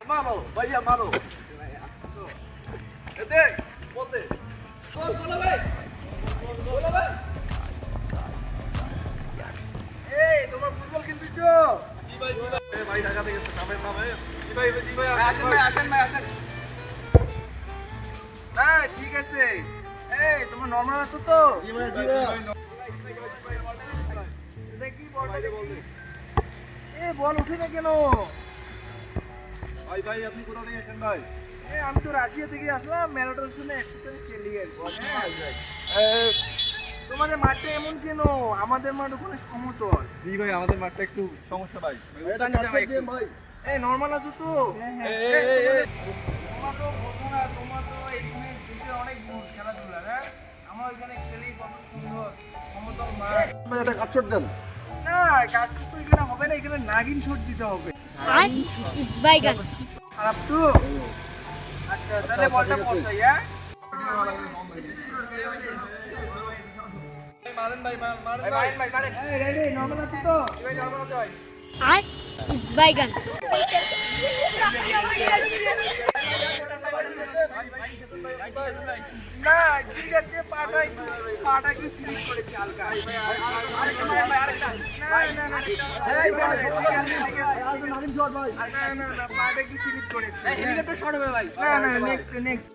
मारो भैया मारो देख बोल दे बोलो भाई এই তোমার ফুটবল খেলতেছো জি ভাই এ ভাই ঢাকা থেকে নামের নাম জি ভাই আসেন হ্যাঁ ঠিক আছে এই তোমার নরমাল আছো তো জি ভাই দেখি বলটা বল দে এ বল উঠে না কেন ভাই আপনি কোথা থেকে আসেন ভাই আমি তো রাশিয়া থেকে আসলাম ম্যারাডোনার সঙ্গে একসাথে খেলি আর তোমাদের মাঠটা এমন কেন আমাদের মাঠ ওখানে সমতল জি ভাই আমাদের মাঠটা একটু সমস্যা ভাই ভাই এই নরমাল আছো তো তোমার তো বলবো না তোমার তো এখানে দেশের অনেক দূর খেলাধুলা হ্যাঁ আমার ওইখানে খেলি কত সুন্দর সমতল মাঠ একটা কাটছট দেন না কাটছট তো এখানে হবে না এখানে নাগিন শট দিতে হবে বাইগান খারাপ তো আচ্ছা তাহলে বলটা বসাই হ্যাঁ মারেন ভাই মারেন এই রেডি নরমাল আছে তো ভাই নরমাল আছে ভাই আর বাইগান না ঠিক আছে পাটা কি স্লিপ করেছে হালকা না পাটা কি স্লিপ করেছে হেলিকপ্টার শট হবে ভাই না নেক্সট